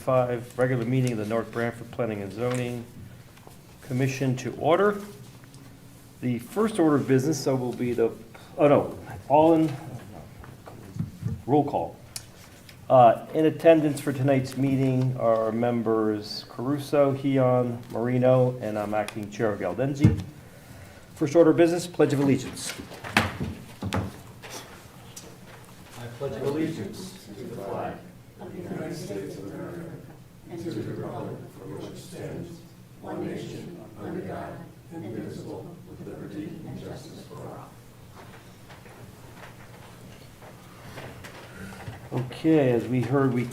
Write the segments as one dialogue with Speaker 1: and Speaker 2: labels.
Speaker 1: 2025 regular meeting of the North Branford Planning and Zoning Commission to order. The first order of business, so will be the, roll call. In attendance for tonight's meeting are members Caruso, Heon, Marino, and I'm acting chair Galdenzi. First order of business, Pledge of Allegiance. I pledge allegiance to the flag of the United States of America and to the republic for which it stands, one nation, under God, indivisible, with liberty and justice for all. Okay, as we heard, we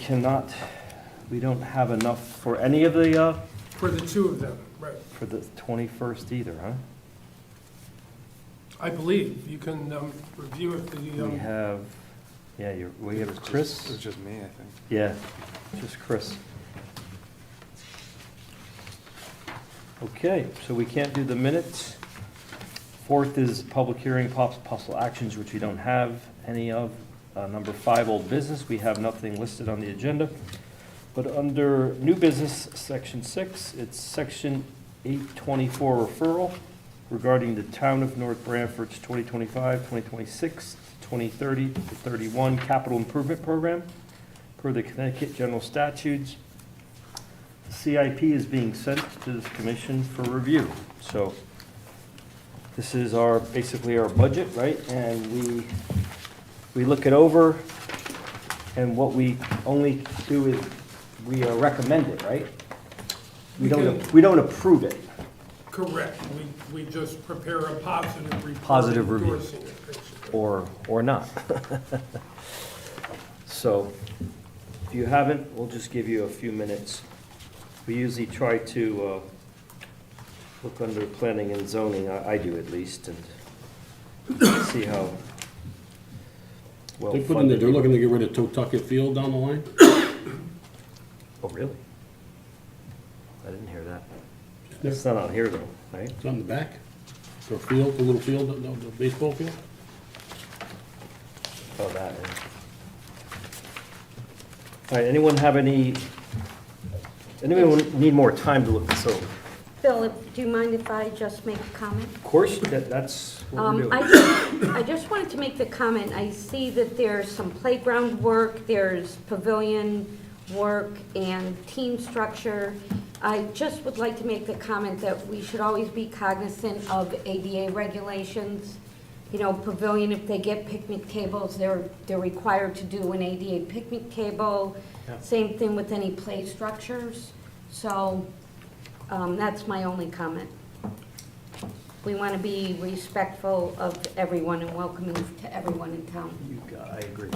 Speaker 1: don't have enough for any of the,
Speaker 2: For the two of them, right.
Speaker 1: for the 21st either, huh?
Speaker 2: I believe you can review it.
Speaker 1: We have, we have Chris.
Speaker 3: It was just me, I think.
Speaker 1: Yeah, just Chris. Okay, so we can't do the minutes. Fourth is public hearing, possible actions, which we don't have any of. Number 5, old business, we have nothing listed on the agenda. But under new business, section 6, it's section 824 referral regarding the town of North Branford's 2025, 2026, 2030 to 31 capital improvement program per the Connecticut general statutes. The CIP is being sent to this commission for review. So this is basically our budget, right? And we look it over, and what we only do is we recommend it, right? We don't approve it.
Speaker 2: Correct. We just prepare a positive report.
Speaker 1: Positive review.
Speaker 2: Endorsing it, basically.
Speaker 1: Or not. So if you haven't, we'll just give you a few minutes. We usually try to look under planning and zoning, I do at least, and see how well
Speaker 4: They put in there,
Speaker 1: funded.
Speaker 4: they're looking to get rid of Totucket Field down the line?
Speaker 1: Oh, really? I didn't hear that.
Speaker 4: There.
Speaker 1: It's not on here though, right?
Speaker 4: It's on the back, or field, the little field, the baseball field?
Speaker 1: Oh, that. Yeah. All right, anyone need more time to look this over?
Speaker 5: Bill, do you mind if I just make a comment?
Speaker 1: Of course, that's what we're doing.
Speaker 5: I just wanted to make the comment, I see that there's some playground work, there's pavilion work and team structure. I just would like to make the comment that we should always be cognizant of ADA regulations. You know, pavilion, if they get picnic tables, they're required to do an ADA picnic table.
Speaker 1: Yeah.
Speaker 5: Same thing with any play structures. So that's my only comment. We want to be respectful of everyone and welcoming to everyone in town.
Speaker 1: I agree,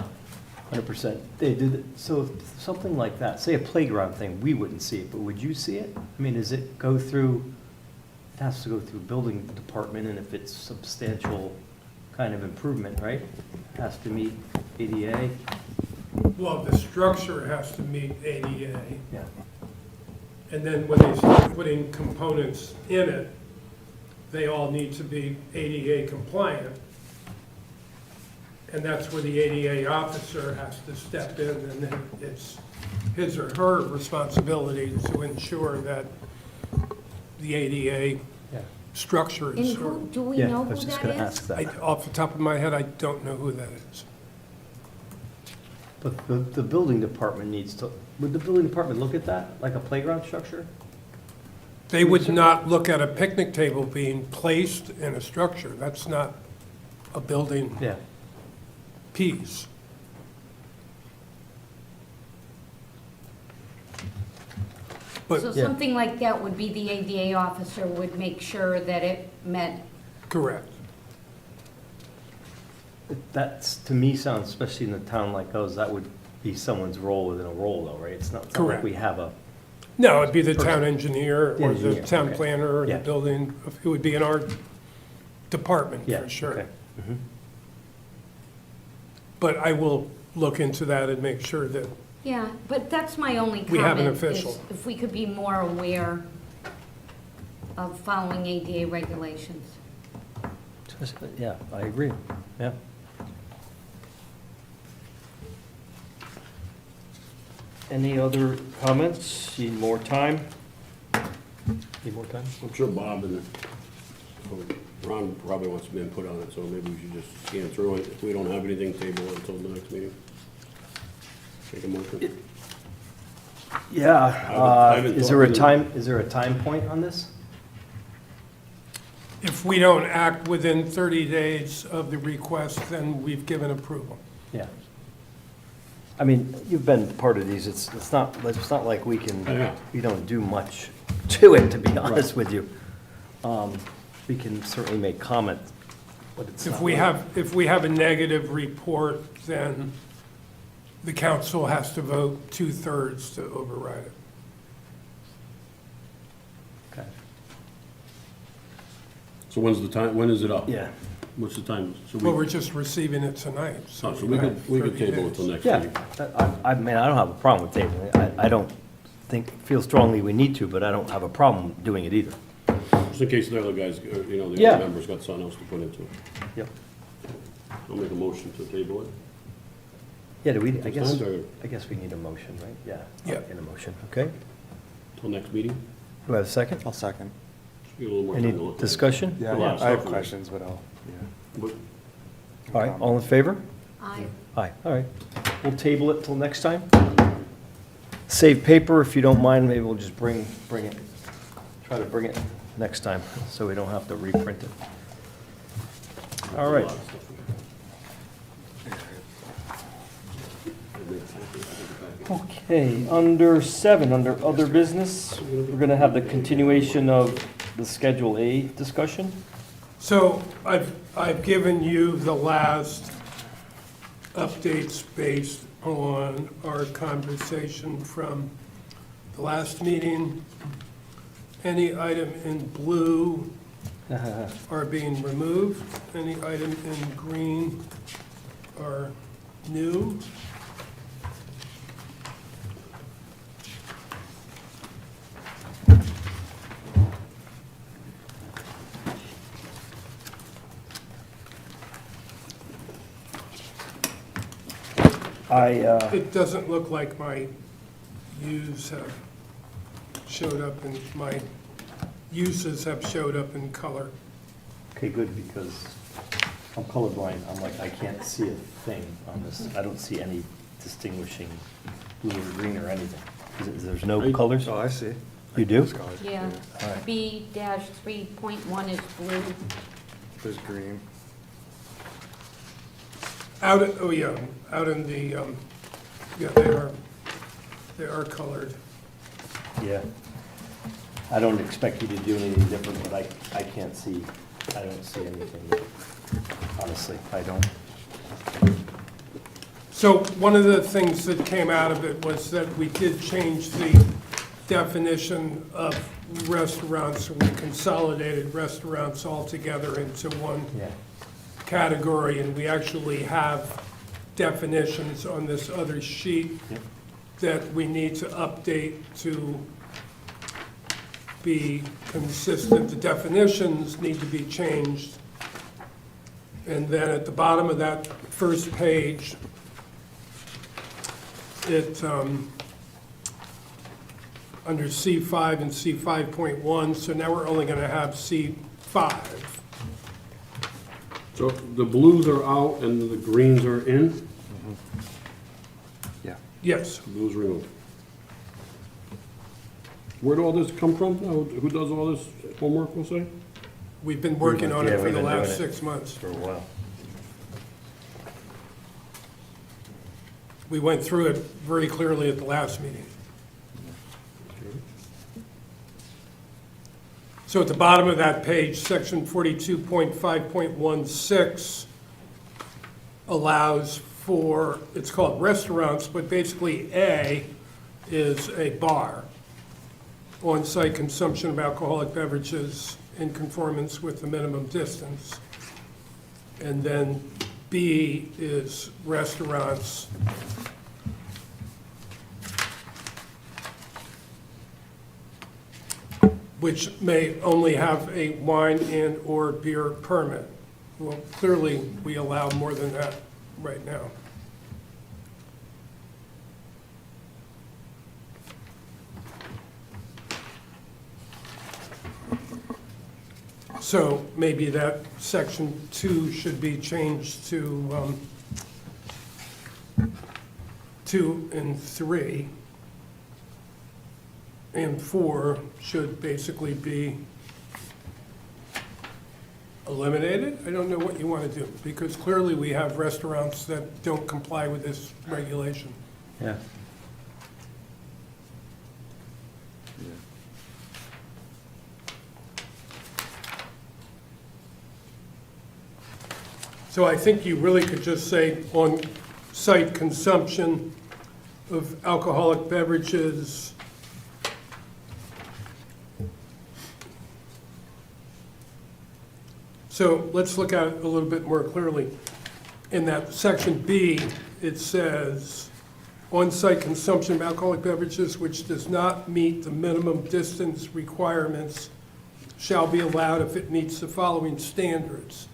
Speaker 1: 100%. They did, so something like that, say a playground thing, we wouldn't see it, but would you see it? I mean, does it go through, it has to go through building department, and if it's substantial kind of improvement, right? Has to meet ADA.
Speaker 2: Well, the structure has to meet ADA,
Speaker 1: Yeah.
Speaker 2: and then when they start putting components in it, they all need to be ADA compliant. And that's where the ADA officer has to step in, and then it's his or her responsibility to ensure that the ADA
Speaker 1: Yeah.
Speaker 2: structure
Speaker 5: And
Speaker 2: is.
Speaker 5: who, do we
Speaker 1: Yeah,
Speaker 5: know
Speaker 1: I
Speaker 5: who
Speaker 1: was just
Speaker 5: that
Speaker 1: gonna
Speaker 5: is?
Speaker 1: ask that.
Speaker 2: Off the top of my head, I don't know who that is.
Speaker 1: But the building department needs to, would the building department look at that, like a playground structure?
Speaker 2: They would not look at a picnic table being placed in a structure. That's not a building
Speaker 1: Yeah.
Speaker 2: piece. But,
Speaker 5: So
Speaker 1: Yeah.
Speaker 5: something like that would be the ADA officer would make sure that it met.
Speaker 2: correct.
Speaker 1: That's, to me, sounds, especially in a town like ours, that would be someone's role within a role though, right? It's not like
Speaker 2: Correct.
Speaker 1: we have a,
Speaker 2: No, it'd be the town engineer
Speaker 1: The
Speaker 2: or the
Speaker 1: engineer,
Speaker 2: town
Speaker 1: okay.
Speaker 2: planner or
Speaker 1: Yeah.
Speaker 2: the building. It would be in our department
Speaker 1: yeah,
Speaker 2: for sure.
Speaker 1: okay. Mhm.
Speaker 2: But I will look into that and make sure that,
Speaker 5: Yeah, but that's my only comment.
Speaker 2: We have an
Speaker 5: is
Speaker 2: official.
Speaker 5: If we could be more aware of following ADA regulations.
Speaker 1: Yeah, I agree, yeah. Any other comments? Need more time? Need more time?
Speaker 4: I'm sure Bob and Ron probably wants some input on it, so maybe we should just scan through it. If we don't have anything, table it until the next meeting. Make a motion.
Speaker 1: Yeah,
Speaker 4: I haven't
Speaker 1: is there a
Speaker 4: thought-
Speaker 1: time, is there a time point on this?
Speaker 2: If we don't act within 30 days of the request, then we've given approval.
Speaker 1: Yeah. I mean, you've been part of these, it's not like we can,
Speaker 4: Yeah.
Speaker 1: we don't do much to it, to be honest with you. We can certainly make comment, but it's not.
Speaker 2: If we have a negative report, then the council has to vote 2/3 to override it.
Speaker 1: Okay.
Speaker 4: So when's the time, when is it up?
Speaker 1: Yeah,
Speaker 4: What's the time? So
Speaker 2: Well,
Speaker 4: we,
Speaker 2: we're just receiving it tonight,
Speaker 4: oh, so
Speaker 2: we have
Speaker 4: we could
Speaker 2: 30
Speaker 4: table it
Speaker 2: days.
Speaker 4: till next
Speaker 1: yeah,
Speaker 4: meeting.
Speaker 1: I mean, I don't have a problem with tabling it, I don't feel strongly we need to, but I don't have a problem doing it either.
Speaker 4: Just in case the other guys, the
Speaker 1: Yeah.
Speaker 4: other members got something else to put into it.
Speaker 1: Yep.
Speaker 4: I'll make a motion to table it.
Speaker 1: Yeah, do we,
Speaker 4: Till time, or
Speaker 1: I guess we need a motion, right? Yeah.
Speaker 2: Yeah.
Speaker 1: In a motion, okay.
Speaker 4: Till next meeting?
Speaker 1: Do I have a second?
Speaker 3: I'll second.
Speaker 4: Just give it a little more
Speaker 1: Any
Speaker 4: time to look at it.
Speaker 1: discussion?
Speaker 3: Yeah,
Speaker 4: A lot of
Speaker 3: I have
Speaker 4: stuff in
Speaker 3: questions, but I'll, yeah.
Speaker 4: But
Speaker 1: All right, all in favor?
Speaker 5: Aye.
Speaker 1: Aye, all right. We'll table it till next time. Save paper, if you don't mind, maybe we'll just bring it, try to bring it next time, so we don't have to reprint it. All right.
Speaker 4: a lot of stuff in there.
Speaker 1: Okay, under 7, under other business, we're going to have the continuation of the Schedule A discussion.
Speaker 2: So I've given you the last updates based on our conversation from the last meeting. Any item in blue are being removed. Any item in green are new. It doesn't look like my uses have showed up in, my uses have showed up in color.
Speaker 1: Okay, good, because I'm colorblind, I'm like, I can't see a thing on this. I don't see any distinguishing blue or green or anything. There's no colors?
Speaker 3: Oh, I see.
Speaker 1: You do?
Speaker 3: Those colors,
Speaker 5: Yeah.
Speaker 1: All right.
Speaker 5: B-3.1 is blue.
Speaker 3: There's green.
Speaker 2: Out in the, yeah, they are colored.
Speaker 1: Yeah. I don't expect you to do anything different, but I can't see, I don't see anything. Honestly, I don't.
Speaker 2: So one of the things that came out of it was that we did change the definition of restaurants. So we consolidated restaurants altogether into one
Speaker 1: Yeah.
Speaker 2: category, and we actually have definitions on this other sheet
Speaker 1: Yep.
Speaker 2: that we need to update to be consistent. The definitions need to be changed. And then at the bottom of that first page, it, under C5 and C5.1, so now we're only going to have C5.
Speaker 4: So the blues are out and the greens are in?
Speaker 3: Yeah.
Speaker 2: Yes,
Speaker 4: Blues removed. Where'd all this come from? Who does all this homework, we'll say?
Speaker 2: we've been working on
Speaker 1: Yeah,
Speaker 2: it for
Speaker 1: we've
Speaker 2: the
Speaker 1: been doing
Speaker 2: last
Speaker 1: it.
Speaker 2: 6 months.
Speaker 1: For a while.
Speaker 2: We went through it very clearly at the last meeting. So at the bottom of that page, section 42.5.16 allows for, it's called restaurants, but basically A is a bar. On-site consumption of alcoholic beverages in conformance with the minimum distance. And then B is restaurants which may only have a wine and/or beer permit. Well, clearly, we allow more than that right now. So maybe that section 2 should be changed to 2 and 3. And 4 should basically be eliminated? I don't know what you want to do, because clearly we have restaurants that don't comply with this regulation.
Speaker 1: Yeah.
Speaker 3: Yeah.
Speaker 2: So I think you really could just say on-site consumption of alcoholic beverages So let's look at it a little bit more clearly. In that section B, it says, on-site consumption of alcoholic beverages which does not meet the minimum distance requirements shall be allowed if it meets the following standards.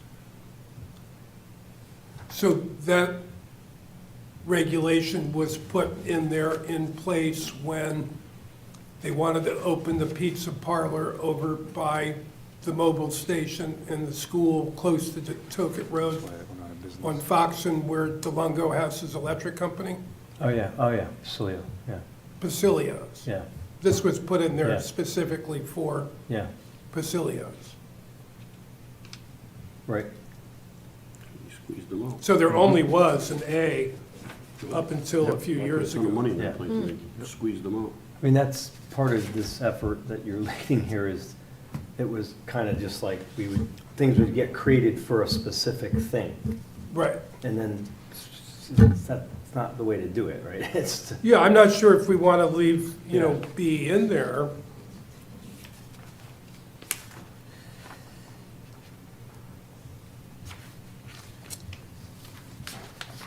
Speaker 2: So that regulation was put in there in place when they wanted to open the pizza parlor over by the mobile station and the school close to Toket Road
Speaker 3: Why it went out of business.
Speaker 2: on Foxen where DeLongo has his electric company,
Speaker 1: Oh, yeah, Celio, yeah,
Speaker 2: Pacilio's.
Speaker 1: yeah,
Speaker 2: This was put in
Speaker 1: Yeah.
Speaker 2: there specifically for
Speaker 1: yeah,
Speaker 2: Pacilio's.
Speaker 1: right.
Speaker 4: You squeezed them out.
Speaker 2: So there only was an A up until a few years
Speaker 4: Put some
Speaker 2: ago.
Speaker 4: money in
Speaker 1: Yeah.
Speaker 4: that place, and they squeezed them out.
Speaker 1: I mean, that's part of this effort that you're leading here is, it was kind of just like things would get created for a specific thing.
Speaker 2: Right.
Speaker 1: And then that's not the way to do it, right? It's,
Speaker 2: Yeah, I'm not sure if we want to leave,
Speaker 1: Yeah.
Speaker 2: B in there.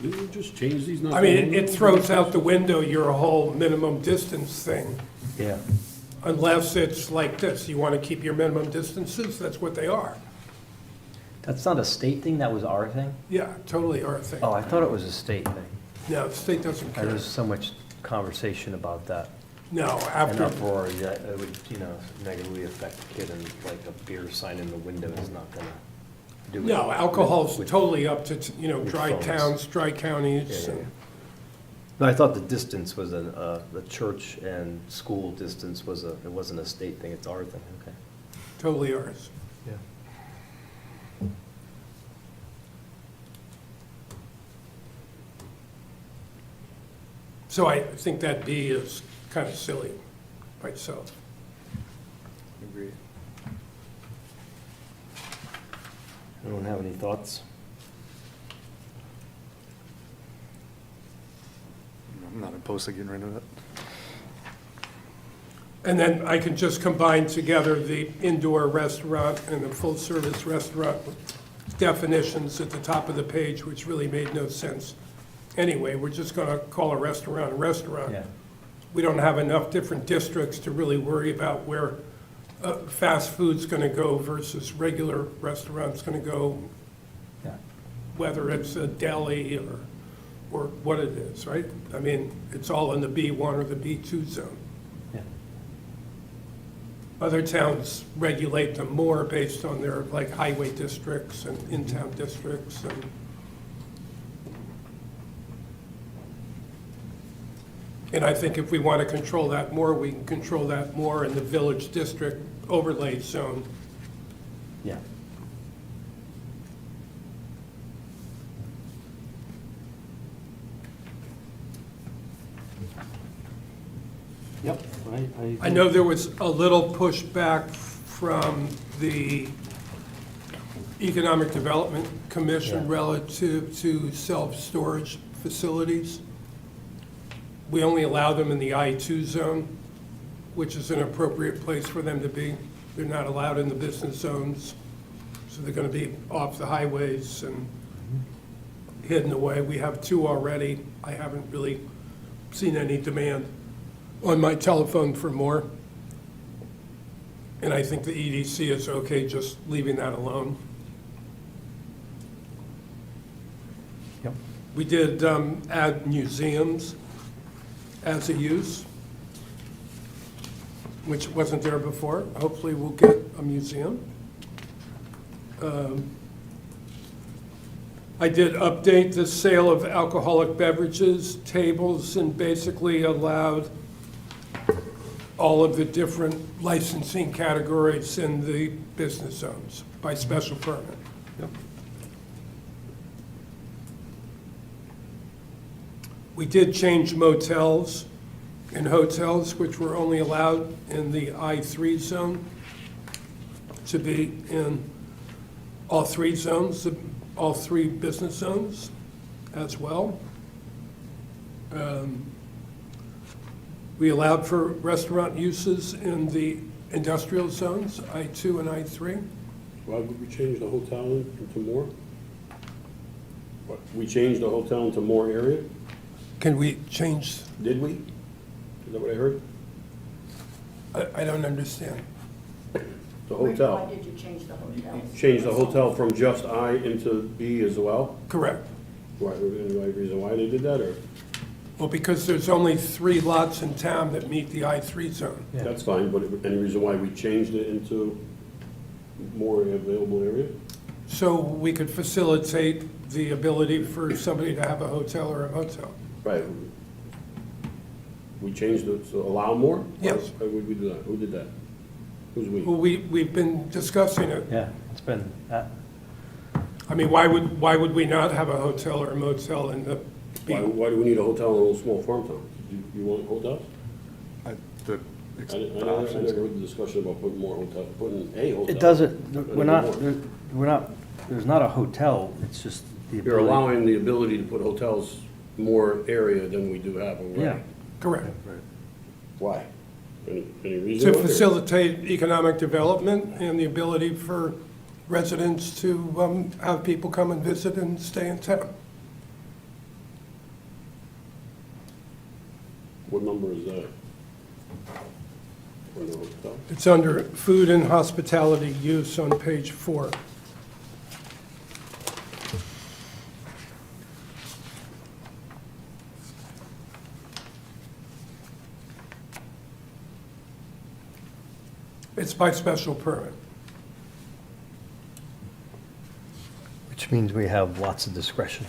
Speaker 4: Didn't you just change these? not
Speaker 2: I mean,
Speaker 4: so long
Speaker 2: it
Speaker 4: ago?
Speaker 2: throws out the window your whole minimum distance thing,
Speaker 1: yeah,
Speaker 2: unless it's like this. You want to keep your minimum distances, that's what they are.
Speaker 1: that's not a state thing, that was our thing?
Speaker 2: Yeah, totally our thing.
Speaker 1: Oh, I thought it was a state thing.
Speaker 2: No, the state doesn't
Speaker 1: There
Speaker 2: care.
Speaker 1: was so much conversation about that.
Speaker 2: No,
Speaker 1: And
Speaker 2: after,
Speaker 1: uproar, that it would, negatively affect the kid, and like a beer sign in the window is not gonna do it.
Speaker 2: no, alcohol's
Speaker 1: With-
Speaker 2: totally up to,
Speaker 1: With
Speaker 2: dry
Speaker 1: phones.
Speaker 2: towns, dry
Speaker 1: Yeah,
Speaker 2: counties.
Speaker 1: yeah,
Speaker 2: and-
Speaker 1: yeah. No, I thought the distance was the church and school distance was it wasn't a state thing, it's our thing, okay.
Speaker 2: Totally ours.
Speaker 1: Yeah.
Speaker 2: So I think that B is kind of silly by itself.
Speaker 3: Agreed.
Speaker 1: Anyone have any thoughts?
Speaker 3: I'm not opposed to getting rid of it.
Speaker 2: And then I can just combine together the indoor restaurant and the full-service restaurant definitions at the top of the page, which really made no sense. Anyway, we're just going to call a restaurant a restaurant.
Speaker 1: Yeah,
Speaker 2: We don't have enough different districts to really worry about where fast food's going to go versus regular restaurants going to go,
Speaker 1: yeah,
Speaker 2: whether it's a deli or what it is, right? I mean, it's all in the B1 or the B2 zone.
Speaker 1: yeah.
Speaker 2: Other towns regulate them more based on their, like, highway districts and in-town districts and. And I think if we want to control that more, we can control that more in the village district overlay zone.
Speaker 1: Yeah. Yep,
Speaker 2: I know there was a little pushback from the Economic Development Commission
Speaker 1: Yeah.
Speaker 2: relative to self-storage facilities. We only allow them in the I-2 zone, which is an appropriate place for them to be. They're not allowed in the business zones, so they're going to be off the highways and hidden away. We have 2 already. I haven't really seen any demand on my telephone for more. And I think the EDC is okay just leaving that alone.
Speaker 1: Yep.
Speaker 2: We did add museums as a use, which wasn't there before. Hopefully we'll get a museum. I did update the sale of alcoholic beverages tables and basically allowed all of the different licensing categories in the business zones by special permit.
Speaker 1: Yep.
Speaker 2: We did change motels and hotels, which were only allowed in the I3 zone, to be in all three zones, all three business zones as well. We allowed for restaurant uses in the industrial zones, I2 and I3.
Speaker 4: Why would we change the hotel into more? What, we changed the hotel into more area?
Speaker 2: Can we change,
Speaker 4: Did we? Is that what I heard?
Speaker 2: I don't understand.
Speaker 4: The hotel.
Speaker 6: Why did you change the hotel?
Speaker 4: Change the hotel from just I into B as well?
Speaker 2: Correct.
Speaker 4: Why, any reason why they did that, or?
Speaker 2: Well, because there's only 3 lots in town that meet the I3 zone.
Speaker 4: That's fine, but any reason why we changed it into more available area?
Speaker 2: So we could facilitate the ability for somebody to have a hotel or a motel.
Speaker 4: Right. We changed it to allow more?
Speaker 2: Yes.
Speaker 4: Why would we do that? Who did that? Who's we?
Speaker 2: Well, we've been discussing it.
Speaker 1: Yeah, it's been,
Speaker 2: I mean, why would we not have a hotel or a motel in the
Speaker 4: Why do we need a hotel in a little small farm town? You want hotels?
Speaker 3: The
Speaker 4: I never heard the discussion about putting more hotel, putting a hotel.
Speaker 1: it doesn't, we're not, there's not a hotel, it's just the
Speaker 4: You're
Speaker 1: ability.
Speaker 4: allowing the ability to put hotels more area than we do have already.
Speaker 1: Yeah.
Speaker 2: Correct.
Speaker 4: Why? Any reason?
Speaker 2: To
Speaker 4: why?
Speaker 2: facilitate economic development and the ability for residents to have people come and visit and stay in town.
Speaker 4: What number is that? For the hotel?
Speaker 2: It's under food and hospitality use on page 4. It's by special permit.
Speaker 1: Which means we have lots of discretion.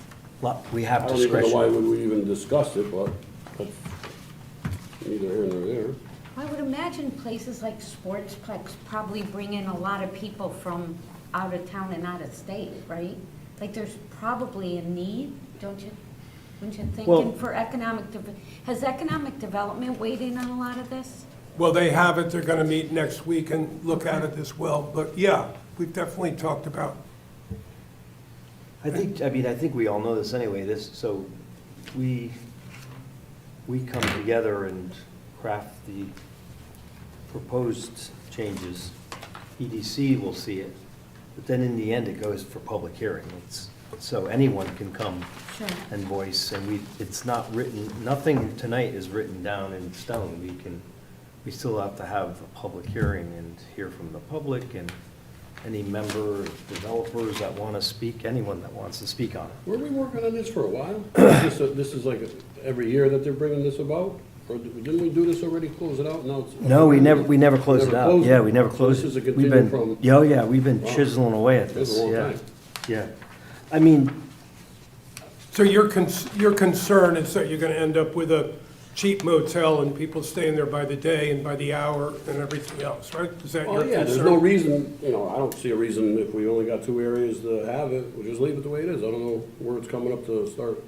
Speaker 1: We
Speaker 4: I
Speaker 1: have
Speaker 4: don't even know why
Speaker 1: discretion.
Speaker 4: would we even discuss it, but that's neither here nor there.
Speaker 5: I would imagine places like Sportsplex probably bring in a lot of people from out of town and out of state, right? Like, there's probably a need, wouldn't you think?
Speaker 1: Well-
Speaker 5: And for has economic development weighed in on a lot of this?
Speaker 2: Well, they have it, they're going to meet next week and look at it as well. But yeah, we've definitely talked about,
Speaker 7: I think we all know this anyway, so we come together and craft the proposed changes. EDC will see it, but then in the end, it goes for public hearing. So anyone can come
Speaker 5: Sure.
Speaker 7: and voice, and it's not written, nothing tonight is written down in stone. We still have to have a public hearing and hear from the public and any member, developers that want to speak, anyone that wants to speak on it.
Speaker 4: Were we working on this for a while? This is like every year that they're bringing this about? Or didn't we do this already, close it out? Now it's.
Speaker 7: No, we never closed it
Speaker 4: Never
Speaker 7: out.
Speaker 4: closed
Speaker 7: Yeah,
Speaker 4: it.
Speaker 7: we never
Speaker 4: So
Speaker 7: closed it.
Speaker 4: this is a
Speaker 7: We've
Speaker 4: continue
Speaker 7: been-
Speaker 4: from-
Speaker 7: Yeah, we've been
Speaker 4: Wow.
Speaker 7: chiseling away at
Speaker 4: That's
Speaker 7: this,
Speaker 4: a long
Speaker 7: yeah.
Speaker 4: time.
Speaker 7: Yeah. I mean,
Speaker 2: so your concern is that you're going to end up with a cheap motel and people staying there by the day and by the hour and everything else, right? Is that your
Speaker 4: Oh,
Speaker 2: concern?
Speaker 4: yeah, there's no reason, I don't see a reason if we only got 2 areas to have it, we'll just leave it the way it is. I don't know where it's coming up to start,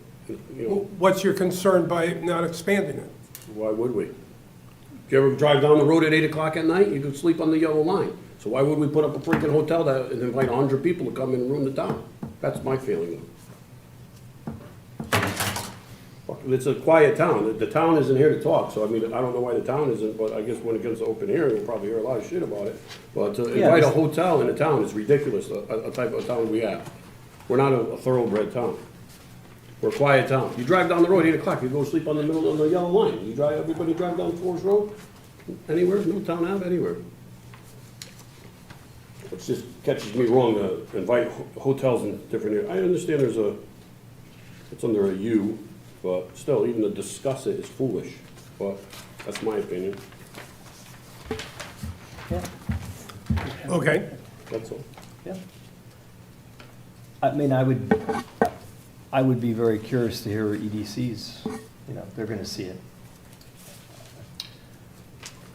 Speaker 2: What's your concern by not expanding it?
Speaker 4: why would we? If you ever drive down the road at 8 o'clock at night, you could sleep on the yellow line. So why would we put up a freaking hotel that and invite 100 people to come in and ruin the town? That's my feeling. It's a quiet town. The town isn't here to talk, so I mean, I don't know why the town isn't, but I guess when it gets to open hearing, we'll probably hear a lot of shit about it. But to
Speaker 7: Yeah,
Speaker 4: invite a
Speaker 7: this-
Speaker 4: hotel in a town is ridiculous, a type of town we have. We're not a thoroughbred town. We're a quiet town. You drive down the road, 8 o'clock, you go sleep on the middle of the yellow line. Everybody drive down Forest Road? Anywhere, no town have anywhere. It just catches me wrong to invite hotels in different areas. I understand it's under a U, but still, even to discuss it is foolish. But that's my opinion,
Speaker 2: Okay,
Speaker 4: that's all.
Speaker 1: Yeah.
Speaker 7: I mean, I would be very curious to hear EDC's, you know, they're gonna see it.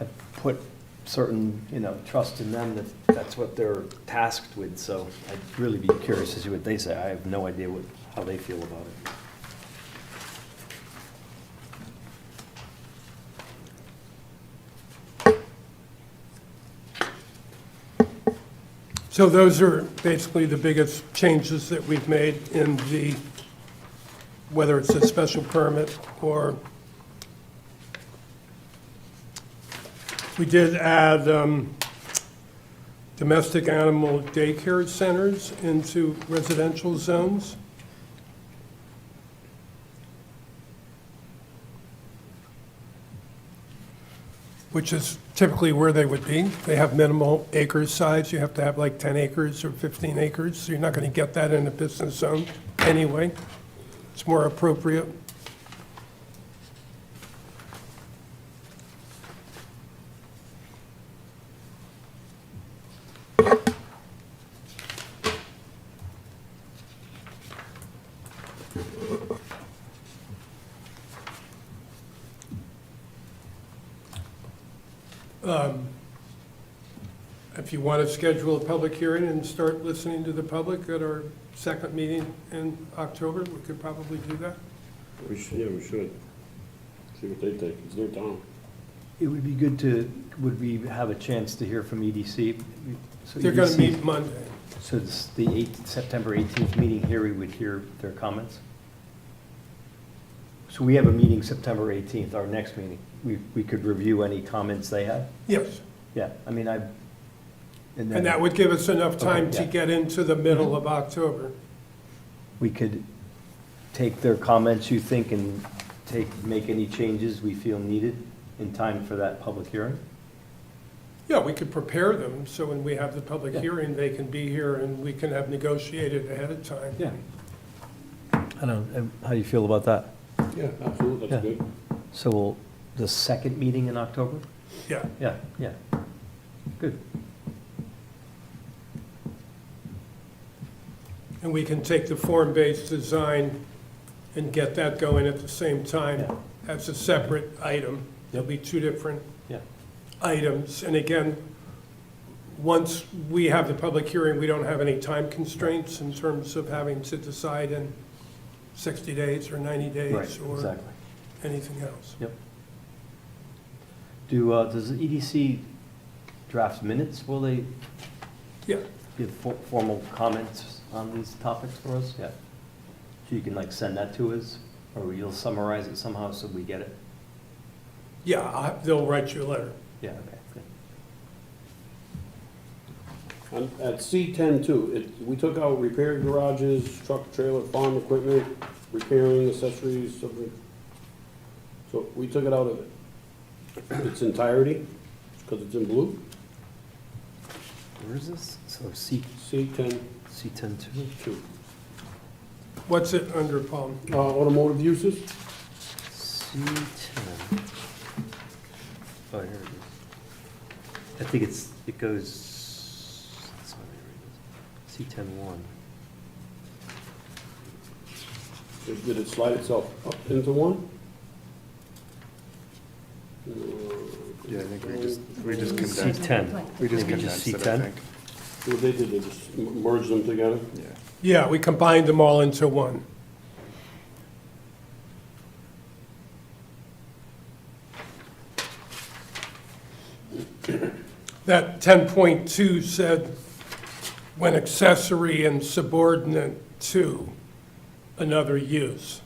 Speaker 7: I put certain, you know, trust in them that that's what they're tasked with, so I'd really be curious to see what they say. I have no idea how they feel about it.
Speaker 2: So those are basically the biggest changes that we've made in the, whether it's a special permit or, we did add domestic animal daycare centers into residential zones. Which is typically where they would be. They have minimal acre size. You have to have like 10 acres or 15 acres, so you're not going to get that in a business zone anyway. It's more appropriate. If you want to schedule a public hearing and start listening to the public at our second meeting in October, we could probably do that.
Speaker 4: We should. See what they think, it's their town.
Speaker 7: It would be good to, would we have a chance to hear from EDC? So
Speaker 2: They're going to
Speaker 7: EDC
Speaker 2: meet Monday.
Speaker 7: So it's the September 18th meeting here, we would hear their comments? So we have a meeting September 18th, our next meeting. We could review any comments they have?
Speaker 2: Yes,
Speaker 7: Yeah, I mean,
Speaker 2: and that would give us enough time
Speaker 7: Okay,
Speaker 2: to
Speaker 7: yeah.
Speaker 2: get into the middle of October.
Speaker 7: We could take their comments, you think, and make any changes we feel needed in time for that public hearing?
Speaker 2: Yeah, we could prepare them, so when we have the public
Speaker 7: Yeah.
Speaker 2: hearing, they can be here and we can have negotiated ahead of time.
Speaker 7: Yeah. I don't, how do you feel about that?
Speaker 4: Yeah, absolutely, that's
Speaker 7: Yeah.
Speaker 4: good.
Speaker 7: So the second meeting in October?
Speaker 2: Yeah,
Speaker 7: Yeah, good.
Speaker 2: and we can take the form-based design and get that going at the same time.
Speaker 7: Yeah.
Speaker 2: That's a separate item. There'll be two different
Speaker 7: Yeah.
Speaker 2: items. And again, once we have the public hearing, we don't have any time constraints in terms of having to decide in 60 days or 90 days
Speaker 7: Right,
Speaker 2: or
Speaker 7: exactly.
Speaker 2: anything else.
Speaker 7: Yep. Does the EDC draft minutes? Will they
Speaker 2: Yeah,
Speaker 7: give formal comments on these topics for us? Yeah. So you can like send that to us, or you'll summarize it somehow so we get it?
Speaker 2: yeah, they'll write you a letter.
Speaker 7: Yeah, okay, good.
Speaker 4: At C10 too, we took out repair garages, truck, trailer, farm equipment, repairing accessories, something. So we took it out of its entirety, because it's in blue.
Speaker 7: Where is this? So
Speaker 4: C10
Speaker 7: C10 2?
Speaker 4: 2.
Speaker 2: What's it under, Paul?
Speaker 4: Automotive uses,
Speaker 7: C10. Oh, here it is. I think it goes, that's not here it is. C10-1.
Speaker 4: did it slide itself up into one?
Speaker 3: Yeah, I think we just condensed.
Speaker 1: C10.
Speaker 3: We just
Speaker 1: Maybe just
Speaker 3: condensed it, I
Speaker 1: C10?
Speaker 3: think.
Speaker 4: What they did, they just merged them together?
Speaker 3: Yeah.
Speaker 2: Yeah, we combined them all into one. That 10.2 said, when accessory and subordinate to another use.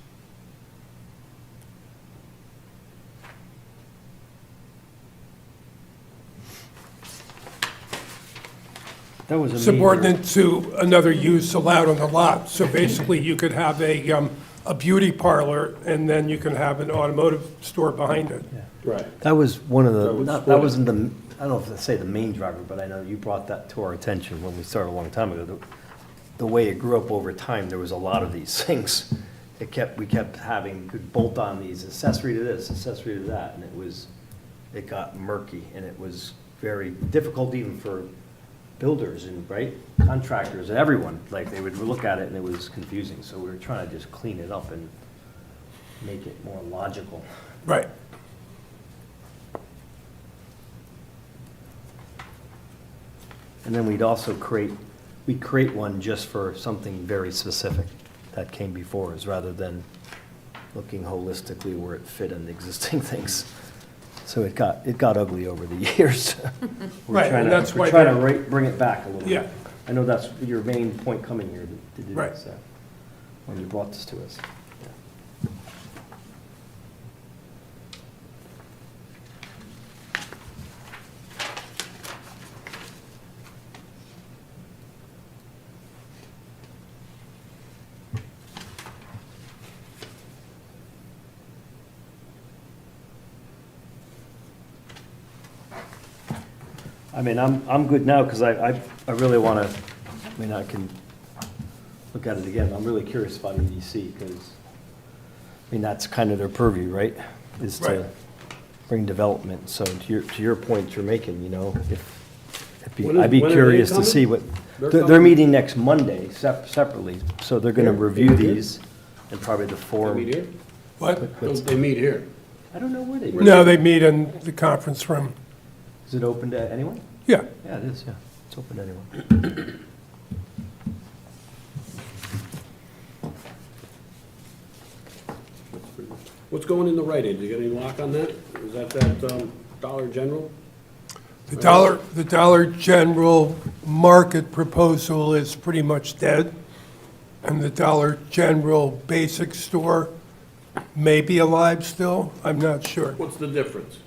Speaker 1: That was a major.
Speaker 2: Subordinate to another use allowed on the lot. So basically, you could have a beauty parlor, and then you can have an automotive store behind it.
Speaker 4: Right.
Speaker 7: That was one of
Speaker 4: That
Speaker 7: the,
Speaker 4: was
Speaker 7: that
Speaker 4: split.
Speaker 7: wasn't the, I don't know if to say the main driver, but I know you brought that to our attention when we started a long time ago. The way it grew up over time, there was a lot of these things. We kept having, could bolt on these, accessory to this, accessory to that, and it got murky, and it was very difficult even for builders and, right, contractors and everyone, like, they would look at it and it was confusing. So we were trying to just clean it up and make it more logical.
Speaker 2: Right.
Speaker 7: And then we'd also we'd create one just for something very specific that came before us, rather than looking holistically where it fit in the existing things. So it got ugly over the years.
Speaker 2: Right, and that's why
Speaker 7: We're trying to
Speaker 2: they're-
Speaker 7: bring it back a little bit.
Speaker 2: Yeah.
Speaker 7: I know that's your main point coming here, to do
Speaker 2: Right.
Speaker 7: this, when you brought this to us. I mean, I'm good now, because I really want to, I mean, I can look at it again. I'm really curious about EDC, because, I mean, that's kind of their purview, right? Is
Speaker 2: Right.
Speaker 7: to bring development. So to your point you're making, you know,
Speaker 4: When
Speaker 7: I'd be
Speaker 4: are they
Speaker 7: curious to
Speaker 4: coming?
Speaker 7: see what,
Speaker 4: They're
Speaker 7: they're
Speaker 4: coming?
Speaker 7: meeting next Monday separately, so they're going to
Speaker 4: Here?
Speaker 7: review
Speaker 4: They meet here?
Speaker 7: these and probably the
Speaker 4: They
Speaker 7: form.
Speaker 4: meet here?
Speaker 2: What?
Speaker 4: Don't they meet here?
Speaker 7: I don't know where they,
Speaker 2: No, they meet in the conference room.
Speaker 7: is it open to anyone?
Speaker 2: Yeah.
Speaker 7: Yeah, it is, yeah. It's open to anyone.
Speaker 4: What's going in the Rite Aid? You got any lock on that? Is that Dollar General?
Speaker 2: The Dollar General market proposal is pretty much dead, and the Dollar General basic store may be alive still, I'm not sure.
Speaker 4: What's the difference?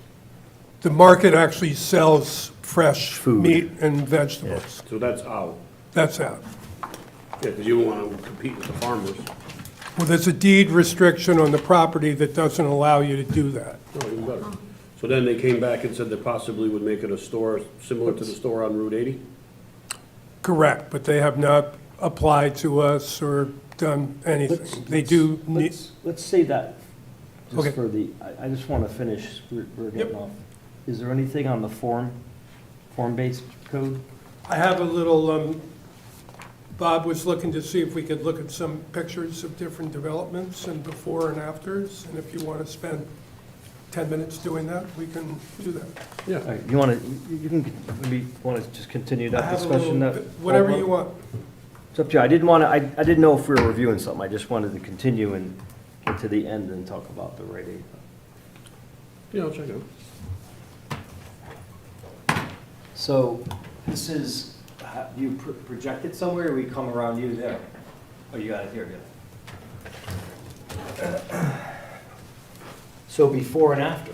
Speaker 2: The market actually sells fresh
Speaker 7: Food.
Speaker 2: meat and vegetables.
Speaker 4: So that's out.
Speaker 2: That's out.
Speaker 4: Yeah, because you don't want to compete with the farmers.
Speaker 2: Well, there's a deed restriction on the property that doesn't allow you to do that.
Speaker 4: No, even better. So then they came back and said they possibly would make it a store similar to the store on Route 80?
Speaker 2: Correct, but they have not applied to us or done anything. They do need,
Speaker 7: Let's say that,
Speaker 2: Okay.
Speaker 7: just for the, I just want to finish, we're getting
Speaker 2: Yep.
Speaker 7: off. Is there anything on the form-based code?
Speaker 2: I have a little, Bob was looking to see if we could look at some pictures of different developments and before and afters, and if you want to spend 10 minutes doing that, we can do that.
Speaker 4: Yeah.
Speaker 7: All right, you want to, you can, maybe want to just continue
Speaker 2: I
Speaker 7: that
Speaker 2: have a
Speaker 7: discussion?
Speaker 2: little,
Speaker 7: that-
Speaker 2: whatever you want.
Speaker 7: It's up to you. I didn't want to, I didn't know if we were reviewing something. I just wanted to continue and get to the end and talk about the Rite Aid.
Speaker 4: Yeah, I'll check it out.
Speaker 7: So this is, do you project it somewhere, or we come around you there? Oh, you got it here, yeah. So before and after?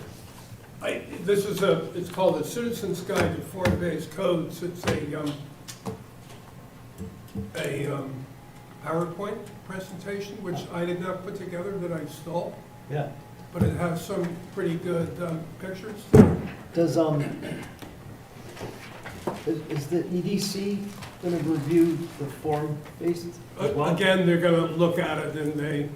Speaker 2: This is it's called a Citizen's Guide to Form-Based Codes. It's a PowerPoint presentation, which I did not put together, that I stole,
Speaker 7: Yeah.
Speaker 2: but it has some pretty good pictures.
Speaker 7: Does, is the EDC going to review the form-based as well?
Speaker 2: Again, they're going to look at it and they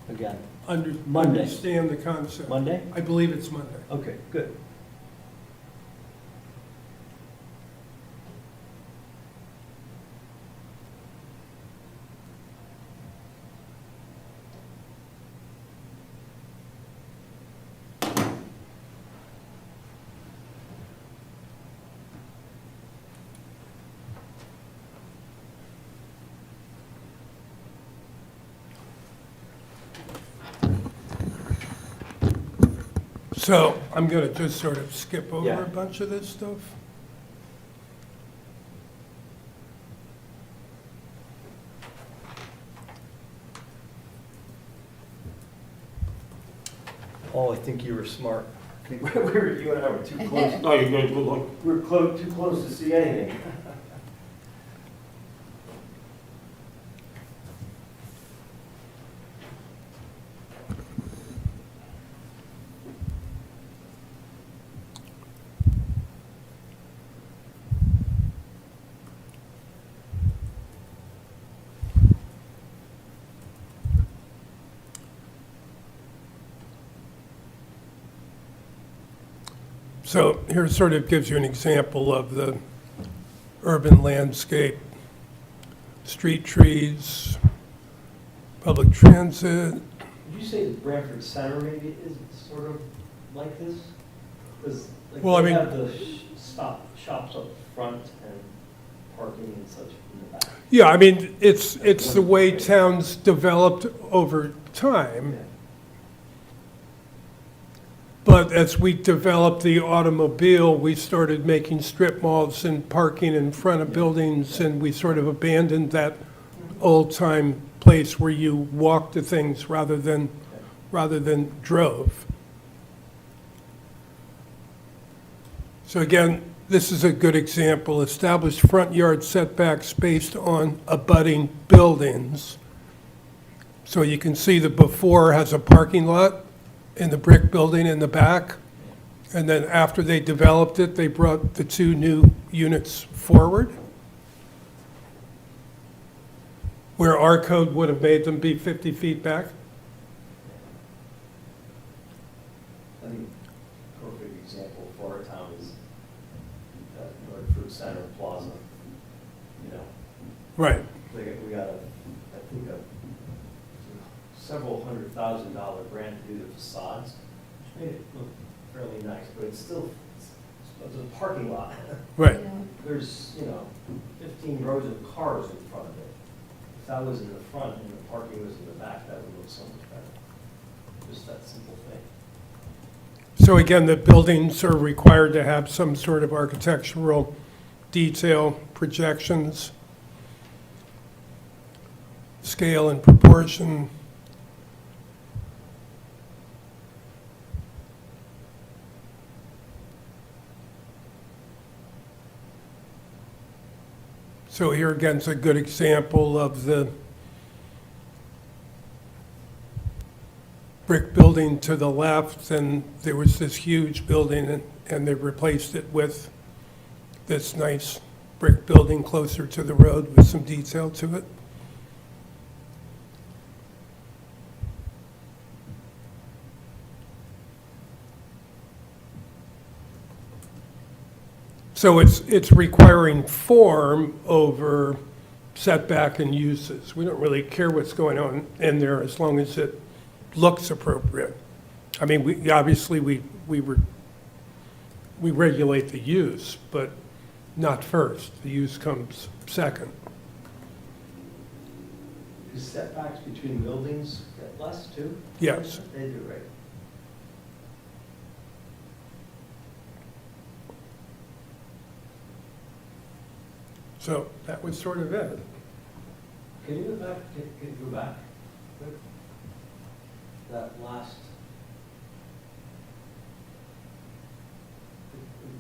Speaker 7: Again,
Speaker 2: under-
Speaker 7: Monday.
Speaker 2: understand the concept.
Speaker 7: Monday?
Speaker 2: I believe it's Monday.
Speaker 7: Okay, good.
Speaker 2: So I'm going to just sort of skip over
Speaker 7: Yeah.
Speaker 2: a bunch of this stuff.
Speaker 7: Oh, I think you were smart. I think you and I were too close.
Speaker 4: Oh, you're going to look.
Speaker 7: We're too close to see anything.
Speaker 2: So here sort of gives you an example of the urban landscape, street trees, public transit.
Speaker 7: Did you say the Branford Center maybe is sort of like this? Because
Speaker 2: Well, I
Speaker 7: they
Speaker 2: mean-
Speaker 7: have the shops up front and parking and such in the back.
Speaker 2: Yeah, I mean, it's the way towns developed over time.
Speaker 7: Yeah.
Speaker 2: But as we developed the automobile, we started making strip malls and parking in front of buildings, and we sort of abandoned that old-time place where you walked to things rather than drove. So again, this is a good example. Establish front yard setbacks based on abutting buildings. So you can see the before has a parking lot in the brick building in the back. And then after they developed it, they brought the two new units forward, where our code would have made them be 50 feet back.
Speaker 7: I think a perfect example for our town is that Branford Center Plaza, you know,
Speaker 2: Right.
Speaker 7: we got I think several $100,000 grant to do the facades, which made it look fairly nice, but it's still, it's a parking lot.
Speaker 2: Right.
Speaker 7: There's, 15 rows of cars in front of it. If that was in the front and the parking was in the back, that would look so much better. Just that simple thing.
Speaker 2: So again, the buildings are required to have some sort of architectural detail, projections, scale and proportion. So here again is a good example of the brick building to the left, and there was this huge building, and they replaced it with this nice brick building closer to the road with some detail to it. So it's requiring form over setback and uses. We don't really care what's going on in there as long as it looks appropriate. I mean, we regulate the use, but not first. The use comes second.
Speaker 7: Do setbacks between buildings get less too?
Speaker 2: Yes.
Speaker 7: They do, right?
Speaker 2: So that was sort of it.
Speaker 7: Can you go back, can you go back? quick? That last.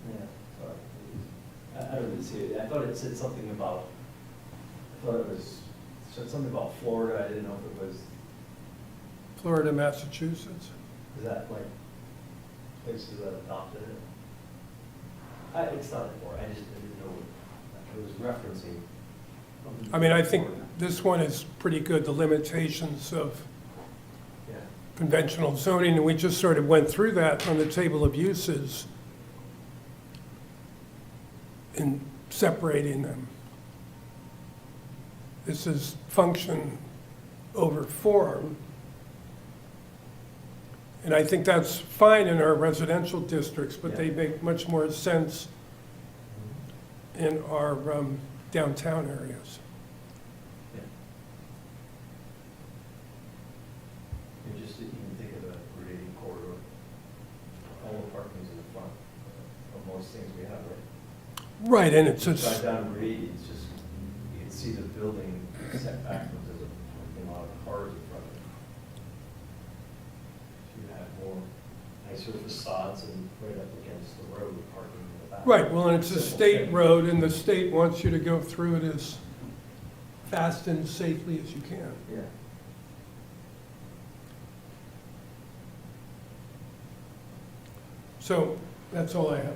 Speaker 7: Yeah, sorry. I don't even see it. I thought it said something about, said something about Florida. I didn't know if it was,
Speaker 2: Florida, Massachusetts.
Speaker 7: is that like places that adopted it? It's not important. I just didn't know what it was referencing.
Speaker 2: I mean, I think this one is pretty good, the limitations of
Speaker 7: Yeah.
Speaker 2: conventional zoning, and we just sort of went through that on the table of uses in separating them. This is function over form. And I think that's fine in our residential districts, but they make much more sense in our downtown areas.
Speaker 7: Yeah. And just to even think of a gradating corridor, all the parking's in the front of most things we have, right?
Speaker 2: Right, and it's
Speaker 7: Drive
Speaker 2: just,
Speaker 7: down Reed, it's just, you can see the building set back, but there's a lot of cars in front of it. So you have more nicer facades and right up against the road, parking in the back.
Speaker 2: right, well, and it's a
Speaker 7: Simple
Speaker 2: state
Speaker 7: thing.
Speaker 2: road, and the state wants you to go through it as fast and safely as you can.
Speaker 7: Yeah.
Speaker 2: So that's all I have.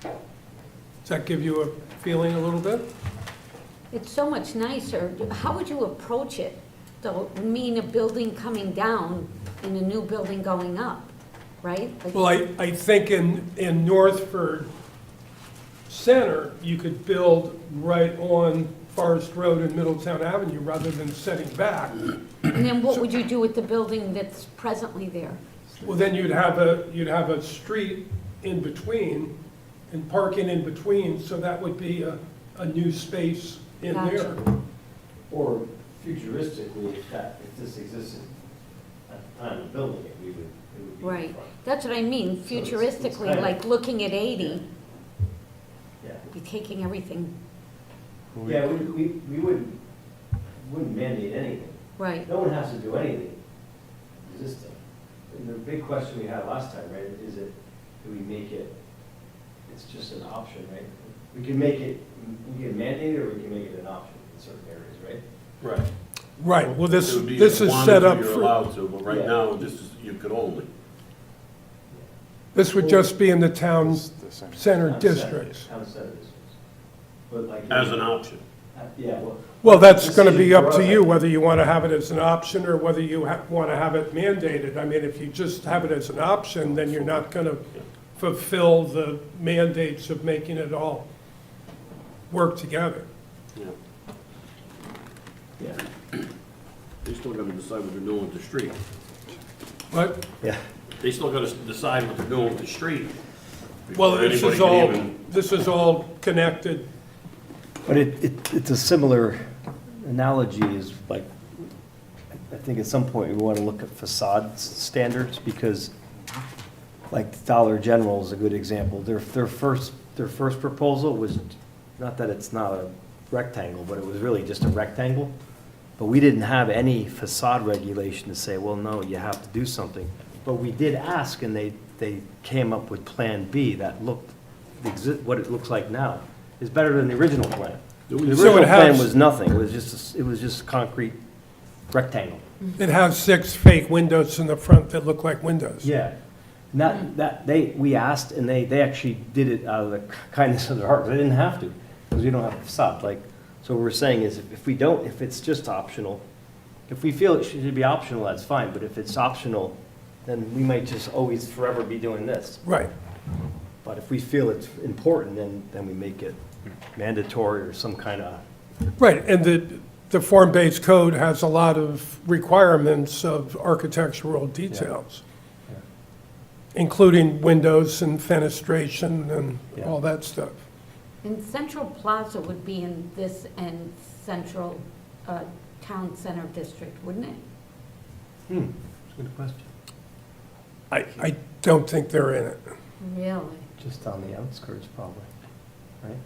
Speaker 2: Does that give you a feeling a little bit?
Speaker 5: It's so much nicer. How would you approach it? Though, mean a building coming down and a new building going up, right? Like-
Speaker 2: Well, I think in Northford, center, you could build right on Forest Road and Middletown Avenue rather than setting back.
Speaker 5: And then what would you do with the building that's presently there?
Speaker 2: Well, then you'd have a street in between and parking in between, so that would be a new space in there.
Speaker 5: Gotcha.
Speaker 7: Or futuristically, if this existed at the time of building it, it would be.
Speaker 5: Right, that's what I mean,
Speaker 7: So it's
Speaker 5: futuristically,
Speaker 7: kind of-
Speaker 5: like looking at 80,
Speaker 7: Yeah,
Speaker 5: be taking everything,
Speaker 7: yeah, we wouldn't mandate anything.
Speaker 5: right,
Speaker 7: No one has to do anything existing. And the big question we had last time, right, is it, do we make it, it's just an option, right? We can make it, we can mandate it, or we can make it an option in certain areas, right?
Speaker 4: Right.
Speaker 2: Right, well, this
Speaker 4: It would be
Speaker 2: is
Speaker 4: if you wanted
Speaker 2: set
Speaker 4: to,
Speaker 2: up
Speaker 4: You're
Speaker 2: for,
Speaker 4: allowed to, but right
Speaker 7: Yeah.
Speaker 4: now, this is, you could only.
Speaker 2: this would just be in the town
Speaker 3: It's the same.
Speaker 2: center
Speaker 7: Town
Speaker 2: districts.
Speaker 7: Town center districts. But like.
Speaker 4: As an option.
Speaker 7: Yeah, well.
Speaker 2: Well, that's
Speaker 7: the
Speaker 2: gonna
Speaker 7: city
Speaker 2: be up to
Speaker 7: brought
Speaker 2: you,
Speaker 7: it.
Speaker 2: whether you wanna have it as an option or whether you wanna have it mandated. I mean, if you just have it as an option, then you're not gonna fulfill the mandates of making it all work together.
Speaker 4: Yeah.
Speaker 7: Yeah,
Speaker 4: They still gotta decide what they're doing with the street.
Speaker 2: But,
Speaker 7: yeah.
Speaker 4: They still gotta decide what they're doing with the street.
Speaker 2: well,
Speaker 4: before anybody can
Speaker 2: this is all connected.
Speaker 7: But it's a similar analogy is like, I think at some point we want to look at facade standards because like Dollar General is a good example. Their first proposal was, not that it's not a rectangle, but it was really just a rectangle. But we didn't have any facade regulation to say, well, no, you have to do something. But we did ask and they came up with Plan B that looked, what it looks like now is better than the original plan. The
Speaker 2: So
Speaker 7: original
Speaker 2: it
Speaker 7: plan
Speaker 2: has-
Speaker 7: was nothing, it was just a concrete rectangle.
Speaker 2: It has 6 fake windows in the front that look like windows.
Speaker 7: Yeah. And we asked, and they actually did it out of the kindness of their heart, they didn't have to, because we don't have a facade, like, so what we're saying is, if it's just optional, if we feel it should be optional, that's fine, but if it's optional, then we might just always forever be doing this.
Speaker 2: Right.
Speaker 7: But if we feel it's important, then we make it mandatory or some kind of,
Speaker 2: Right, and the form-based code has a lot of requirements of architectural details, including windows and fenestration and
Speaker 7: Yeah.
Speaker 2: all that stuff.
Speaker 5: and Central Plaza would be in this and Central Town Center District, wouldn't it?
Speaker 7: that's a good question.
Speaker 2: I don't think they're in it.
Speaker 5: Really?
Speaker 7: Just on the outskirts, probably, right?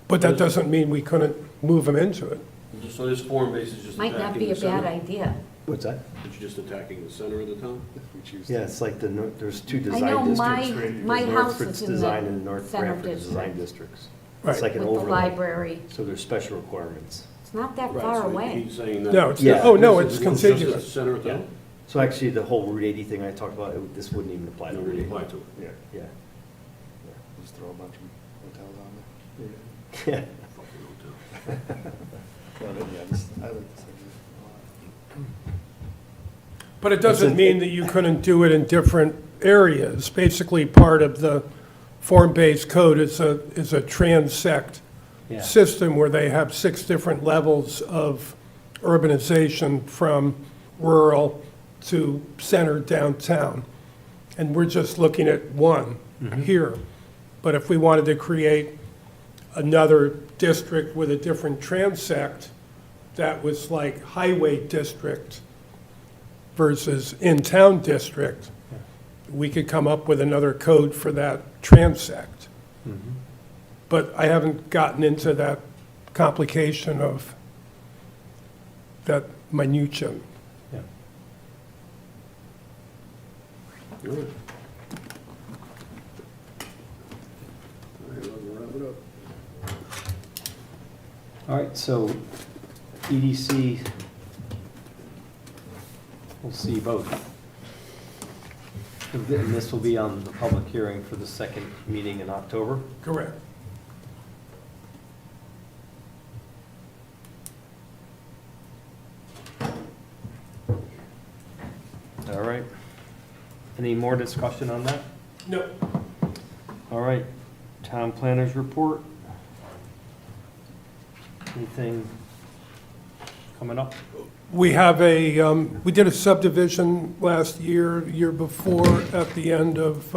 Speaker 2: But that doesn't mean we couldn't move them into it.
Speaker 4: So this form base is just
Speaker 5: Might not
Speaker 4: attacking
Speaker 5: be
Speaker 4: the
Speaker 5: a bad
Speaker 4: center?
Speaker 5: idea.
Speaker 7: What's that?
Speaker 4: It's just attacking the center of the town?
Speaker 3: If we choose to.
Speaker 7: Yeah, it's like there's two
Speaker 5: I
Speaker 7: design
Speaker 5: know
Speaker 7: districts.
Speaker 5: my
Speaker 7: There's
Speaker 5: house
Speaker 7: Northford's
Speaker 5: is in
Speaker 7: design
Speaker 5: the
Speaker 7: and North
Speaker 5: center
Speaker 7: Branford's design
Speaker 5: district
Speaker 7: districts.
Speaker 2: Right.
Speaker 7: It's like an
Speaker 5: with the
Speaker 7: overlay,
Speaker 5: library.
Speaker 7: so there's special requirements.
Speaker 5: It's not that
Speaker 4: Right,
Speaker 5: far
Speaker 4: so
Speaker 5: away.
Speaker 4: He's saying that.
Speaker 2: No, it's,
Speaker 7: Yeah.
Speaker 2: oh, no,
Speaker 4: this
Speaker 2: it's
Speaker 4: is just the
Speaker 2: contiguous.
Speaker 4: center of
Speaker 7: Yeah.
Speaker 4: town?
Speaker 7: So actually, the whole Route 80 thing I talked about, this wouldn't even apply to
Speaker 4: Don't
Speaker 7: Route
Speaker 4: really
Speaker 7: 80.
Speaker 4: apply to it.
Speaker 7: Yeah, yeah.
Speaker 3: Just throw a bunch of hotels on
Speaker 7: Yeah.
Speaker 4: Fucking hotel.
Speaker 3: there. Well, yeah, I like this idea a lot.
Speaker 2: But it doesn't mean that you couldn't do it in different areas. Basically, part of the form-based code is a transect
Speaker 7: Yeah.
Speaker 2: system where they have 6 different levels of urbanization from rural to center downtown. And we're just looking at one here. But if we wanted to create another district with a different transect that was like highway district versus in-town district, we could come up with another code for that transect. But I haven't gotten into that complication of that minutia.
Speaker 7: Yeah.
Speaker 4: All right. All right, we'll wrap it up.
Speaker 7: All right, so EDC, we'll see both. And this will be on the public hearing for the second meeting in October.
Speaker 2: Correct.
Speaker 7: All right. Any more discussion on that?
Speaker 2: No,
Speaker 1: All right, town planners report. Anything coming up?
Speaker 2: We have we did a subdivision last year, year before, at the end of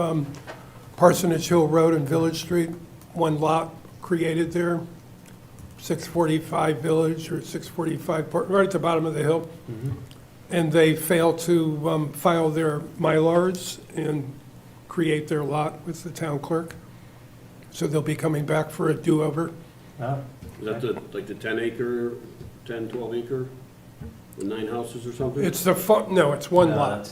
Speaker 2: Parsonage Hill Road and Village Street. One lot created there, 645 Village or 645, right at the bottom of the hill. And they failed to file their Mylars and create their lot with the town clerk. So they'll be coming back for a do-over.
Speaker 1: Ah,
Speaker 4: Is that like the 10 acre, 10, 12 acre, the 9 houses or something?
Speaker 2: It's no, it's one
Speaker 7: No,
Speaker 2: lot.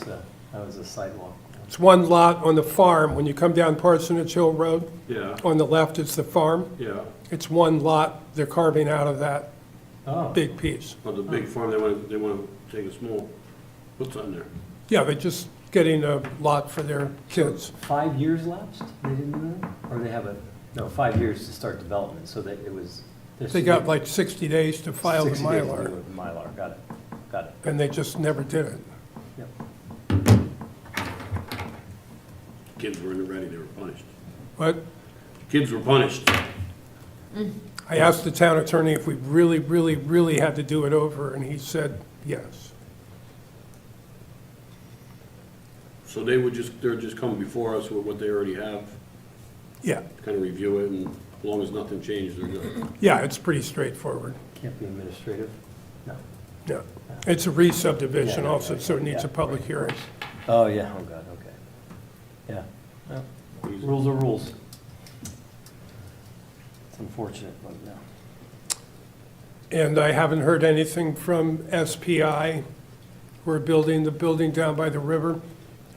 Speaker 7: that was a sidewalk.
Speaker 2: It's one lot on the farm. When you come down Parsonage Hill Road,
Speaker 4: Yeah,
Speaker 2: on the left is the farm.
Speaker 4: yeah.
Speaker 2: It's one lot. They're carving out of that
Speaker 1: Oh,
Speaker 2: big piece.
Speaker 4: On the big farm, they want to take a small, what's on there?
Speaker 2: Yeah, they're just getting a lot for their kids.
Speaker 7: 5 years lapsed? They didn't do that? Or they have no, 5 years to start development, so that it was.
Speaker 2: They got like 60 days to file the
Speaker 7: 60 days to do
Speaker 2: Mylar,
Speaker 7: it, the Mylar, got it.
Speaker 2: and they just never did it.
Speaker 7: Yep.
Speaker 4: Kids weren't ready, they were punished.
Speaker 2: But
Speaker 4: Kids were punished.
Speaker 2: I asked the town attorney if we really, really, really had to do it over, and he said yes.
Speaker 4: So they're just coming before us with what they already have,
Speaker 2: Yeah,
Speaker 4: kind of review it, and as long as nothing changed, they're good.
Speaker 2: yeah, it's pretty straightforward.
Speaker 7: Can't be administrative? No.
Speaker 2: Yeah. It's a re-subdivision
Speaker 7: Yeah,
Speaker 2: also,
Speaker 7: right,
Speaker 2: so it needs a
Speaker 7: yeah,
Speaker 2: public
Speaker 7: right,
Speaker 2: hearing.
Speaker 7: Oh, yeah, oh, God, okay. Yeah. Well,
Speaker 1: rules are rules. It's unfortunate, but no.
Speaker 2: And I haven't heard anything from SPI. We're building the building down by the river,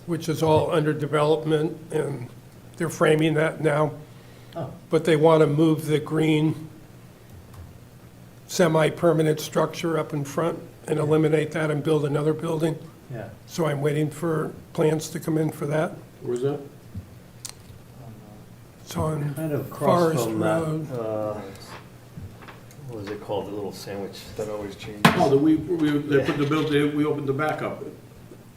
Speaker 2: which is all under development, and they're framing that now.
Speaker 7: Oh.
Speaker 2: But they want to move the green semi-permanent structure up in front and eliminate that and build another building.
Speaker 7: Yeah.
Speaker 2: So I'm waiting for plans to come in for that.
Speaker 4: Where's that?
Speaker 2: It's on
Speaker 1: Kind of across
Speaker 2: Forest
Speaker 1: from that,
Speaker 2: Road.
Speaker 1: what was it called, the little sandwich?
Speaker 3: That always changes.
Speaker 4: Oh, they put the building, we opened the back up.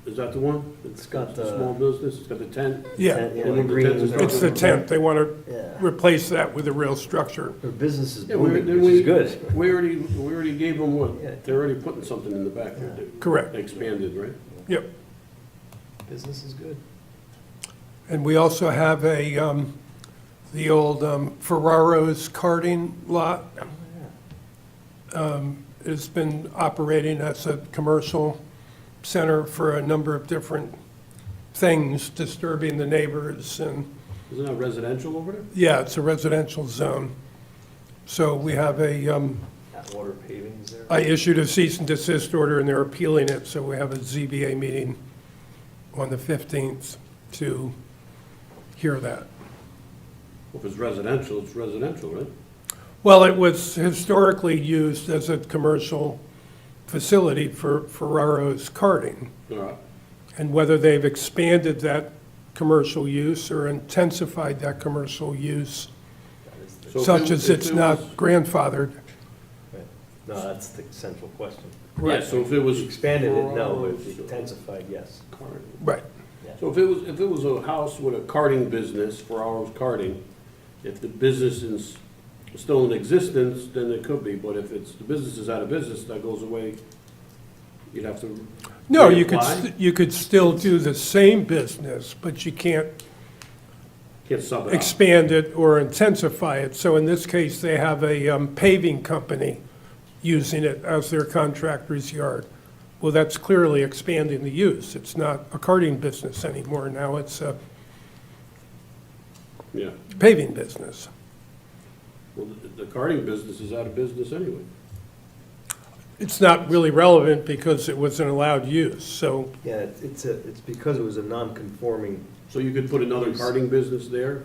Speaker 4: Is that the one?
Speaker 1: It's got
Speaker 4: The
Speaker 1: the.
Speaker 4: small business, it's got the tent?
Speaker 2: Yeah,
Speaker 1: Yeah,
Speaker 4: They
Speaker 1: the
Speaker 4: moved the
Speaker 1: green.
Speaker 4: tents and stuff.
Speaker 2: it's the tent. They want to
Speaker 1: Yeah.
Speaker 2: replace that with a real structure.
Speaker 1: Their business is
Speaker 4: Yeah,
Speaker 1: booming,
Speaker 4: didn't
Speaker 1: which is good.
Speaker 4: We already gave them what?
Speaker 1: Yeah.
Speaker 4: They're already putting something in the back there.
Speaker 2: Correct.
Speaker 4: They expanded, right?
Speaker 2: Yep.
Speaker 1: Business is good.
Speaker 2: And we also have the old Ferraro's karting lot. Has been operating as a commercial center for a number of different things, disturbing the neighbors, and,
Speaker 4: Isn't that residential over there?
Speaker 2: yeah, it's a residential zone. So we have
Speaker 1: Atwater Paving's there.
Speaker 2: I issued a cease and desist order, and they're appealing it, so we have a ZBA meeting on the 15th to hear that.
Speaker 4: Well, if it's residential, right?
Speaker 2: Well, it was historically used as a commercial facility for Ferraro's karting.
Speaker 4: All right.
Speaker 2: And whether they've expanded that commercial use or intensified that commercial use,
Speaker 4: So if
Speaker 2: such
Speaker 4: it-
Speaker 2: as
Speaker 4: if
Speaker 2: it's
Speaker 4: it
Speaker 2: not
Speaker 4: was-
Speaker 2: grandfathered.
Speaker 1: Right. No, that's the central question.
Speaker 4: Yeah, so if it was.
Speaker 1: Expanded it, no, if intensified, yes.
Speaker 4: Karting.
Speaker 2: Right.
Speaker 4: So if it was a house with a karting business, for hours karting, if the business is still in existence, then it could be, but if the business is out of business, that goes away, you'd have to.
Speaker 2: No,
Speaker 4: reapply?
Speaker 2: you could still do the same business, but you can't
Speaker 4: Can't sub it out.
Speaker 2: expand it or intensify it. So in this case, they have a paving company using it as their contractor's yard. Well, that's clearly expanding the use. It's not a karting business anymore. Now it's a
Speaker 4: Yeah,
Speaker 2: paving business.
Speaker 4: well, the karting business is out of business anyway.
Speaker 2: It's not really relevant because it was an allowed use, so,
Speaker 1: Yeah, it's because it was a non-conforming.
Speaker 4: So you could put another karting business there,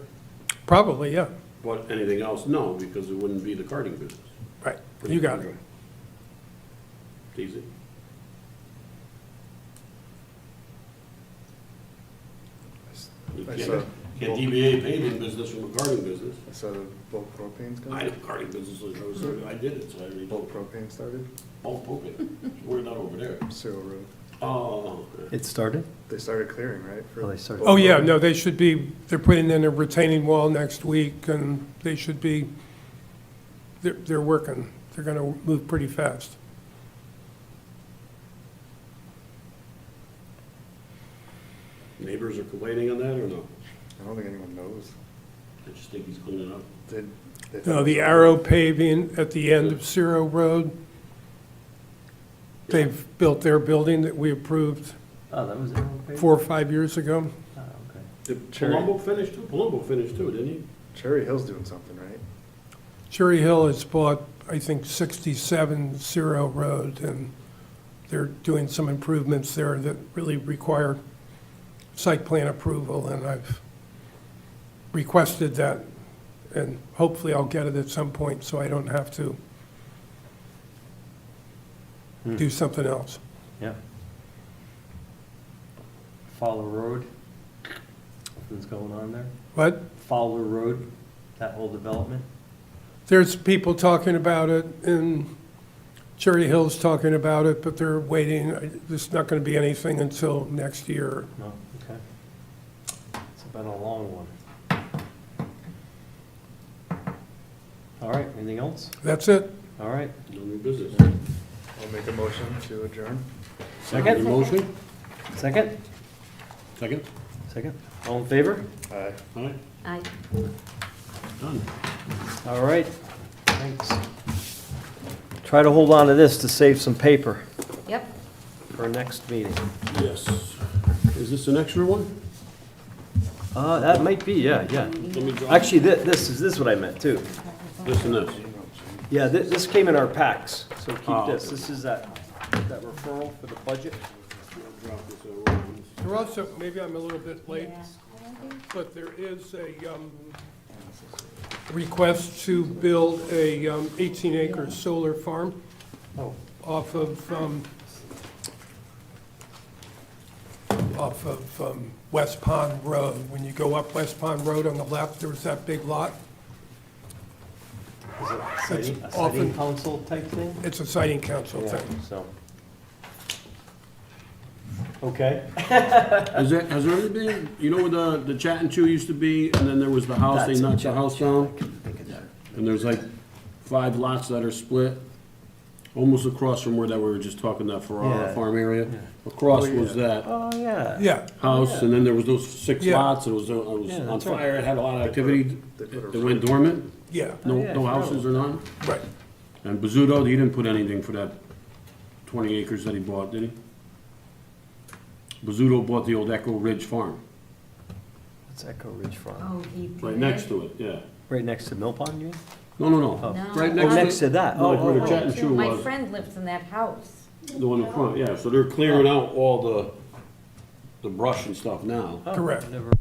Speaker 2: probably, yeah.
Speaker 4: but anything else, no, because it wouldn't be the karting business.
Speaker 2: Right, you got it.
Speaker 4: Easy. You
Speaker 3: I
Speaker 4: can't
Speaker 3: saw
Speaker 4: can't DBA paving business from a karting business.
Speaker 3: I saw the bulk propane's
Speaker 4: I
Speaker 3: going.
Speaker 4: know karting businesses, I did it, so I already know.
Speaker 3: Bulk propane started,
Speaker 4: Oh, propane, where not over there?
Speaker 3: Cyril Road.
Speaker 4: Oh,
Speaker 7: It started?
Speaker 3: They started clearing, right? for-
Speaker 7: Oh, they started.
Speaker 2: Oh, yeah, no, they should be, they're putting in a retaining wall next week, and they should be, they're working. They're gonna move pretty fast.
Speaker 4: neighbors are complaining on that or no?
Speaker 3: I don't think anyone knows.
Speaker 4: I just think he's cleaning up.
Speaker 3: They
Speaker 2: No, the Arrow paving at the end of Ciro Road, they've built their building that we approved
Speaker 1: Oh, that was it, okay?
Speaker 2: 4 or 5 years ago.
Speaker 1: Oh, okay.
Speaker 4: Did
Speaker 3: Cherry.
Speaker 4: Palumbo finish too? Palumbo finished too, didn't he?
Speaker 3: Cherry Hill's doing something, right?
Speaker 2: Cherry Hill has bought, I think, 67 Ciro Road, and they're doing some improvements there that really require site plan approval, and I've requested that, and hopefully I'll get it at some point, so I don't have to do something else.
Speaker 1: Yeah. Fowler Road, nothing's going on there?
Speaker 2: But
Speaker 1: Fowler Road, that whole development?
Speaker 2: there's people talking about it, and Cherry Hill's talking about it, but they're waiting. There's not going to be anything until next year.
Speaker 1: No, okay. It's been a long one. All right, anything else?
Speaker 2: That's it.
Speaker 1: All right.
Speaker 4: No new business.
Speaker 3: I'll make a motion to adjourn.
Speaker 1: Second?
Speaker 4: Motion?
Speaker 1: Second?
Speaker 4: Second?
Speaker 1: Second? All in favor?
Speaker 3: Aye.
Speaker 4: All right,
Speaker 5: I
Speaker 4: done.
Speaker 1: All right, thanks. Try to hold on to this to save some paper
Speaker 5: Yep.
Speaker 1: for next meeting.
Speaker 4: Yes. Is this an extra one?
Speaker 1: That might be, yeah.
Speaker 4: Let me drop
Speaker 1: Actually, this is what I meant too.
Speaker 4: this and this.
Speaker 1: Yeah, this came in our packs, so keep
Speaker 4: Oh,
Speaker 1: this.
Speaker 4: okay.
Speaker 1: This is that referral for the budget.
Speaker 4: Drop this around.
Speaker 2: There also, maybe I'm a little bit late, but there is a request to build a 18-acre solar farm
Speaker 1: Oh.
Speaker 2: off of West Pond Road. When you go up West Pond Road on the left, there's that big lot.
Speaker 1: Is it
Speaker 2: That's
Speaker 1: a
Speaker 2: often-
Speaker 1: siting council type thing?
Speaker 2: It's a siting council
Speaker 1: Yeah,
Speaker 2: thing.
Speaker 1: so. Okay.
Speaker 4: Has there ever been, you know where the Chat and Chew used to be, and then there was the house, they
Speaker 1: That's
Speaker 4: knocked
Speaker 1: a
Speaker 4: the house down? And there's like 5 lots that are split, almost across from where that we were just talking, that
Speaker 1: Yeah.
Speaker 4: farm area. Across was that
Speaker 1: Oh, yeah.
Speaker 2: Yeah,
Speaker 4: house, and then there was those 6
Speaker 2: Yeah.
Speaker 4: lots, it was
Speaker 1: Yeah,
Speaker 4: on
Speaker 1: that's right.
Speaker 4: fire, it had a lot of activity,
Speaker 3: They put a
Speaker 4: it went dormant,
Speaker 2: yeah,
Speaker 4: no,
Speaker 1: Oh, yeah,
Speaker 4: no
Speaker 1: I
Speaker 4: houses or none.
Speaker 2: right.
Speaker 4: And Bizzuto, he didn't put anything for that 20 acres that he bought, did he? Bizzuto bought the old Echo Ridge Farm,
Speaker 1: It's Echo Ridge Farm.
Speaker 5: Oh, he did.
Speaker 4: right next to it, yeah.
Speaker 1: Right next to Mill Pond, you mean?
Speaker 4: No, no,
Speaker 1: Oh.
Speaker 4: no,
Speaker 5: No.
Speaker 4: right
Speaker 1: Oh,
Speaker 4: next
Speaker 1: next
Speaker 4: to,
Speaker 1: to that.
Speaker 4: like where the
Speaker 1: Oh,
Speaker 4: Chat and Chew
Speaker 5: My
Speaker 4: was,
Speaker 5: friend lives in that house.
Speaker 4: the one in front, yeah, so they're clearing out all the brush and stuff now.
Speaker 1: oh.
Speaker 2: Correct.
Speaker 1: Never